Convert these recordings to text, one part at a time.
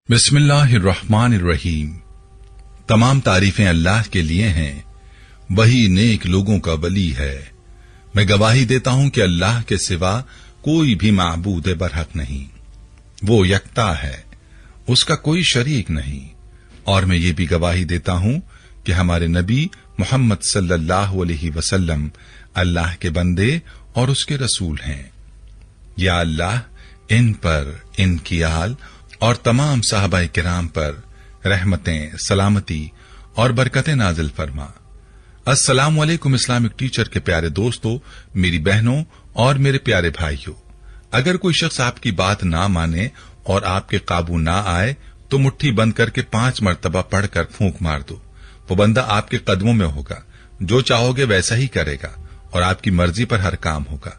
बिस्मिल्लाहिर्रहमानिर्रहीम। तमाम तारीफें अल्लाह के लिए हैं, वही नेक लोगों का वली है। मैं गवाही देता हूं कि अल्लाह के सिवा कोई भी माबूद बरहक नहीं, वो यकता है, उसका कोई शरीक नहीं। और मैं ये भी गवाही देता हूं कि हमारे नबी मोहम्मद सल्लल्लाहु अलैहि वसल्लम अल्लाह के बंदे और उसके रसूल हैं। या अल्लाह इन पर, इनकी आल और तमाम साहबाए किराम पर रहमतें, सलामती और बरकतें नाजिल फरमा। अस्सलामु अलैकुम इस्लामिक टीचर के प्यारे दोस्तों, मेरी बहनों और मेरे प्यारे भाइयों, अगर कोई शख्स आपकी बात ना माने और आपके काबू ना आए तो मुट्ठी बंद करके 5 मरतबा पढ़कर फूंक मार दो। वो बंदा आपके कदमों में होगा, जो चाहोगे वैसा ही करेगा और आपकी मर्जी पर हर काम होगा।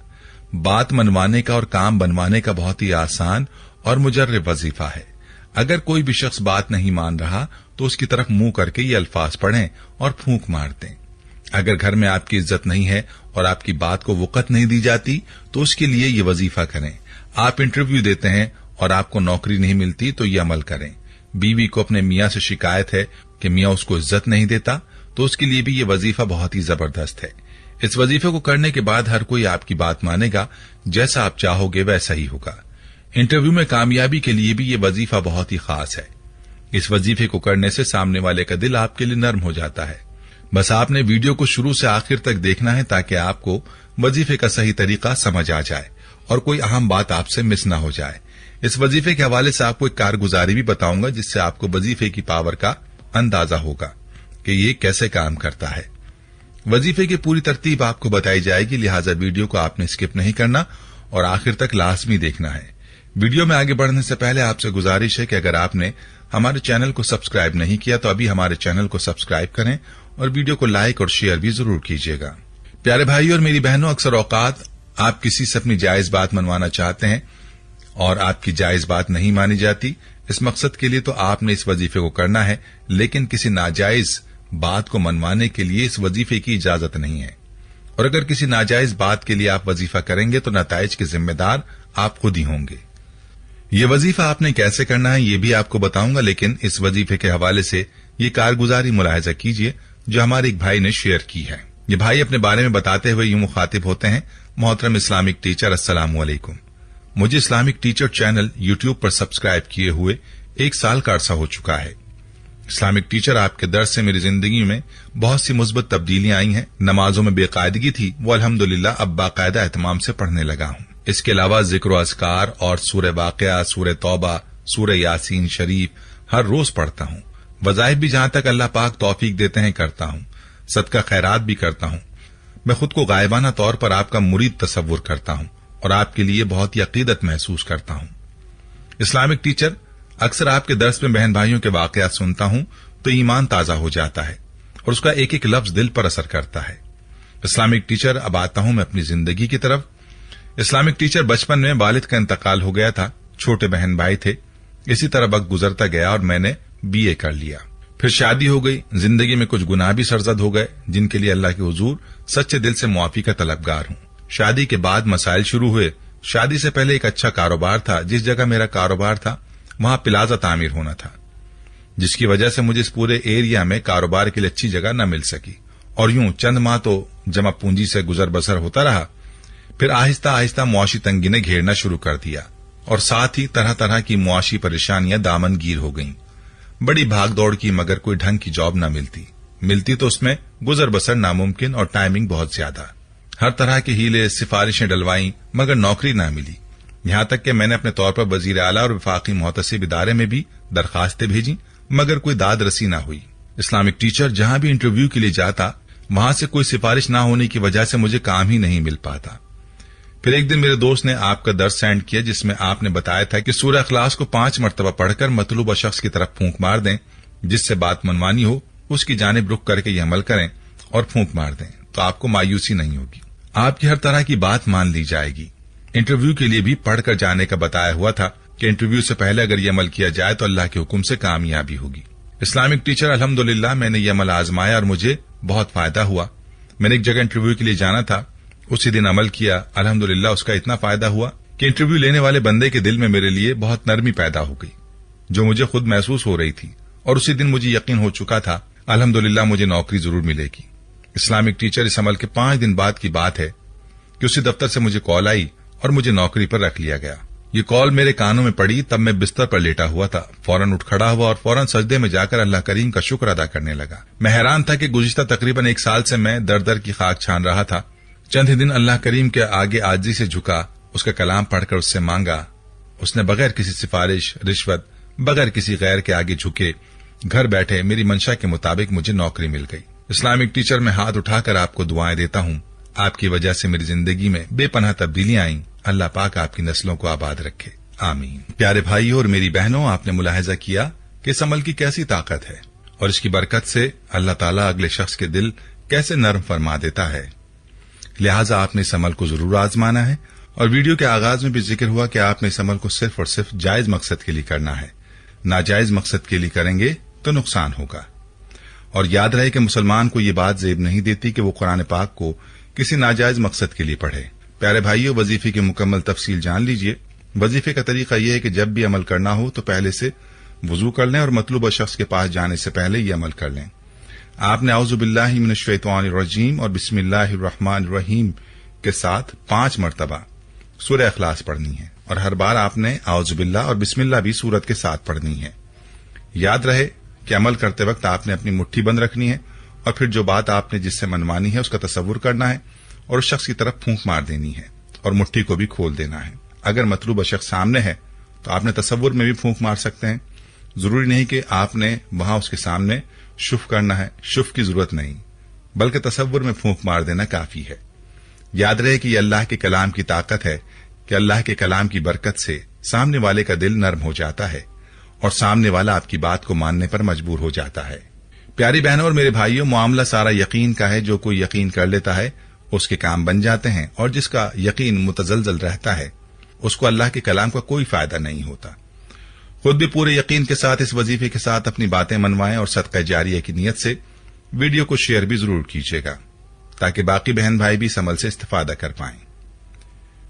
बात मनवाने का और काम बनवाने का बहुत ही आसान और मुजर्रब वजीफा है। अगर कोई भी शख्स बात नहीं मान रहा तो उसकी तरफ मुंह करके ये अल्फाज पढ़ें और फूंक मार दें। अगर घर में आपकी इज्जत नहीं है और आपकी बात को वक़्त नहीं दी जाती तो उसके लिए ये वजीफा करें। आप इंटरव्यू देते हैं और आपको नौकरी नहीं मिलती तो ये अमल करें। बीवी को अपने मियां से शिकायत है कि मियां उसको इज्जत नहीं देता तो उसके लिए भी ये वजीफा बहुत ही जबरदस्त है। इस वजीफे को करने के बाद हर कोई आपकी बात मानेगा, जैसा आप चाहोगे वैसा ही होगा। इंटरव्यू में कामयाबी के लिए भी ये वजीफा बहुत ही खास है। इस वजीफे को करने से सामने वाले का दिल आपके लिए नर्म हो जाता है। बस आपने वीडियो को शुरू से आखिर तक देखना है ताकि आपको वजीफे का सही तरीका समझ आ जाए और कोई अहम बात आपसे मिस न हो जाए। इस वजीफे के हवाले से आपको एक कारगुजारी भी बताऊंगा जिससे आपको वजीफे की पावर का अंदाजा होगा कि ये कैसे काम करता है। वजीफे की पूरी तरतीब आपको बताई जाएगी, लिहाजा वीडियो को आपने स्किप नहीं करना और आखिर तक लाजमी देखना है। वीडियो में आगे बढ़ने से पहले आपसे गुजारिश है कि अगर आपने हमारे चैनल को सब्सक्राइब नहीं किया तो अभी हमारे चैनल को सब्सक्राइब करें और वीडियो को लाइक और शेयर भी जरूर कीजिएगा। प्यारे भाइयों और मेरी बहनों, अक्सर औकात आप किसी से अपनी जायज बात मनवाना चाहते हैं और आपकी जायज बात नहीं मानी जाती। इस मकसद के लिए तो आपने इस वजीफे को करना है, लेकिन किसी नाजायज बात को मनवाने के लिए इस वजीफे की इजाजत नहीं है। और अगर किसी नाजायज बात के लिए आप वजीफा करेंगे तो नताइज के जिम्मेदार आप खुद ही होंगे। ये वजीफा आपने कैसे करना है ये भी आपको बताऊंगा, लेकिन इस वजीफे के हवाले से ये कारगुजारी मुलाहिजा कीजिए जो हमारे एक भाई ने शेयर की है। ये भाई अपने बारे में बताते हुए यूं मुखातिब होते हैं, मोहतरम इस्लामिक टीचर, अस्सलामु अलैकुम। मुझे इस्लामिक टीचर चैनल यूट्यूब पर सब्सक्राइब किए हुए 1 साल का अरसा हो चुका है। इस्लामिक टीचर, आपके दर्स से मेरी जिंदगी में बहुत सी मुस्बत तब्दीलियां आई हैं। नमाजों में बेकायदगी थी, वो अल्हम्दुलिल्लाह अब बाकायदा एहतमाम से पढ़ने लगा हूं। इसके अलावा जिक्र अज़कार और सूरह वाक़िया, सूरह तौबा, सूरह यासीन शरीफ हर रोज पढ़ता हूं। वज़ाइफ भी जहां तक अल्लाह पाक तौफीक देते हैं करता हूं। सदका खैरात भी करता हूं। मैं खुद को गायबाना तौर पर आपका मुरीद तसव्वुर करता हूं और आपके लिए बहुत ही अकीदत महसूस करता हूं। इस्लामिक टीचर, अक्सर आपके दर्स में बहन भाइयों के वाकयात सुनता हूं तो ईमान ताजा हो जाता है और उसका एक एक लफ्ज दिल पर असर करता है। इस्लामिक टीचर, अब आता हूं मैं अपनी जिंदगी की तरफ। इस्लामिक टीचर, बचपन में वालिद का इंतकाल हो गया था, छोटे बहन भाई थे। इसी तरह वक्त गुजरता गया और मैंने BA कर लिया। फिर शादी हो गई। जिंदगी में कुछ गुनाह भी सरजद हो गए जिनके लिए अल्लाह के हुजूर सच्चे दिल से मुआफी का तलबगार हूं। शादी के बाद मसाइल शुरू हुए। शादी से पहले एक अच्छा कारोबार था। जिस जगह मेरा कारोबार था वहां प्लाजा तामीर होना था, जिसकी वजह से मुझे इस पूरे एरिया में कारोबार के लिए अच्छी जगह न मिल सकी और यूं चंद माह तो जमा पूंजी से गुजर बसर होता रहा। फिर आहिस्ता आहिस्ता मुआशी तंगी ने घेरना शुरू कर दिया और साथ ही तरह तरह की मुआशी परेशानियां दामनगीर हो गईं। बड़ी भाग दौड़ की, मगर कोई ढंग की जॉब न मिलती तो उसमें गुजर बसर नामुमकिन और टाइमिंग बहुत ज्यादा। हर तरह के हीले सिफारिशें डलवाई मगर नौकरी न मिली। यहां तक कि मैंने अपने तौर पर वजीर आला और वफाकी मुहतसिब इदारे में भी दरखास्तें भेजी मगर कोई दाद रसी न हुई। इस्लामिक टीचर, जहां भी इंटरव्यू के लिए जाता वहां से कोई सिफारिश न होने की वजह से मुझे काम ही नहीं मिल पाता। फिर एक दिन मेरे दोस्त ने आपका दर्स सेंड किया जिसमें आपने बताया था कि सूरह इखलास को 5 मरतबा पढ़कर मतलूबा शख्स की तरफ फूंक मार दें, जिससे बात मनवानी हो उसकी जानिब रुख करके ये अमल करें और फूंक मार दें तो आपको मायूसी नहीं होगी, आपकी हर तरह की बात मान ली जाएगी। इंटरव्यू के लिए भी पढ़कर जाने का बताया हुआ था कि इंटरव्यू से पहले अगर ये अमल किया जाए तो अल्लाह के हुक्म से कामयाबी होगी। इस्लामिक टीचर, अल्हम्दुलिल्लाह मैंने ये अमल आजमाया और मुझे बहुत फायदा हुआ। मैंने एक जगह इंटरव्यू के लिए जाना था, उसी दिन अमल किया। अल्हम्दुलिल्लाह उसका इतना फायदा हुआ कि इंटरव्यू लेने वाले बंदे के दिल में मेरे लिए बहुत नरमी पैदा हो गई। जो मुझे खुद महसूस हो रही थी, और उसी दिन मुझे यकीन हो चुका था अल्हम्दुलिल्लाह मुझे नौकरी जरूर मिलेगी। इस्लामिक टीचर इस अमल के 5 दिन बाद की बात है कि उसी दफ्तर से मुझे कॉल आई और मुझे नौकरी पर रख लिया गया। ये कॉल मेरे कानों में पड़ी तब मैं बिस्तर पर लेटा हुआ था। फौरन उठ खड़ा हुआ और फौरन सजदे में जाकर अल्लाह करीम का शुक्र अदा करने लगा। मैं हैरान था कि गुज़िश्ता तकरीबन 1 साल से मैं दर दर की खाक छान रहा था। चंद ही दिन अल्लाह करीम के आगे आजिज़ी से झुका, उसका कलाम पढ़कर उससे मांगा। उसने बगैर किसी सिफारिश, रिश्वत, बगैर किसी गैर के आगे झुके घर बैठे मेरी मंशा के मुताबिक मुझे नौकरी मिल गई। इस्लामिक टीचर में हाथ उठाकर आपको दुआएं देता हूँ। आपकी वजह से मेरी जिंदगी में बेपनाह तब्दीलियां आईं। अल्लाह पाक आपकी नस्लों को आबाद रखे, आमीन। प्यारे भाइयों और मेरी बहनों, आपने मुलाहिजा किया कि इस अमल की कैसी ताकत है और इसकी बरकत से अल्लाह ताला अगले शख्स के दिल कैसे नरम फरमा देता है। लिहाजा आपने इस अमल को जरूर आजमाना है। और वीडियो के आगाज में भी जिक्र हुआ कि आपने इस अमल को सिर्फ और सिर्फ जायज मकसद के लिए करना है। नाजायज मकसद के लिए करेंगे तो नुकसान होगा। और याद रहे कि मुसलमान को ये बात जेब नहीं देती कि वो कुरान पाक को किसी नाजायज मकसद के लिए पढ़े। प्यारे भाइयों, वजीफे की मुकम्मल तफसील जान लीजिए। वजीफे का तरीका यह है कि जब भी अमल करना हो तो पहले से वजू कर लें और मतलूबा शख्स के पास जाने से पहले ये अमल कर लें। आपने औज़ु बिल्लाहि मिनश शैतानिर रजीम और बिस्मिल्लाहिर रहमानिर रहीम के साथ 5 मरतबा सूरह इखलास पढ़नी है और हर बार आपने औज़ु बिल्लाह और बिस्मिल्लाह भी सूरत के साथ पढ़नी है। याद रहे कि अमल करते वक्त आपने अपनी मुट्ठी बंद रखनी है और फिर जो बात आपने जिससे मनवानी है उसका तसव्वुर करना है और उस शख्स की तरफ फूंक मार देनी है और मुट्ठी को भी खोल देना है। अगर मतलूबा शख्स सामने है तो आपने तसव्वुर में भी फूंक मार सकते हैं। जरूरी नहीं कि आपने वहां उसके सामने शुफ करना है, शुफ की जरूरत नहीं, बल्कि तसव्वुर में फूंक मार देना काफी है। याद रहे कि यह अल्लाह के कलाम की ताकत है कि अल्लाह के कलाम की बरकत से सामने वाले का दिल नर्म हो जाता है और सामने वाला आपकी बात को मानने पर मजबूर हो जाता है। प्यारी बहनों और मेरे भाइयों, मामला सारा यकीन का है। जो कोई यकीन कर लेता है उसके काम बन जाते हैं और जिसका यकीन मुतजलजल रहता है उसको अल्लाह के कलाम का कोई फायदा नहीं होता। खुद भी पूरे यकीन के साथ इस वजीफे के साथ अपनी बातें मनवाएं और सदका जारिया की नीयत से वीडियो को शेयर भी जरूर कीजिएगा ताकि बाकी बहन भाई भी इस अमल से इस्तेफादा कर पाएं।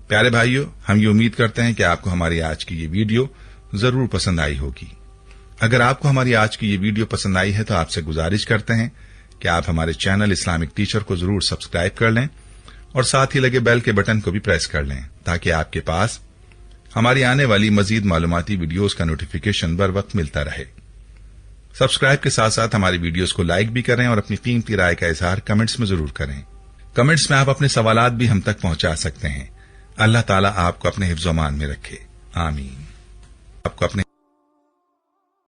प्यारे भाइयों, हम ये उम्मीद करते हैं कि आपको हमारी आज की ये वीडियो जरूर पसंद आई होगी। अगर आपको हमारी आज की ये वीडियो पसंद आई है तो आपसे गुजारिश करते हैं कि आप हमारे चैनल इस्लामिक टीचर को जरूर सब्सक्राइब कर लें और साथ ही लगे बेल के बटन को भी प्रेस कर लें ताकि आपके पास हमारी आने वाली मजीद मालूमाती वीडियोस का नोटिफिकेशन बर वक्त मिलता रहे। सब्सक्राइब के साथ साथ हमारी वीडियोस को लाइक भी करें और अपनी कीमती राय का इजहार कमेंट्स में जरूर करें। कमेंट्स में आप अपने सवालात भी हम तक पहुंचा सकते हैं। अल्लाह ताला आपको अपने हिफ्ज़-ओ-मान में रखे, आमीन। आपको अपने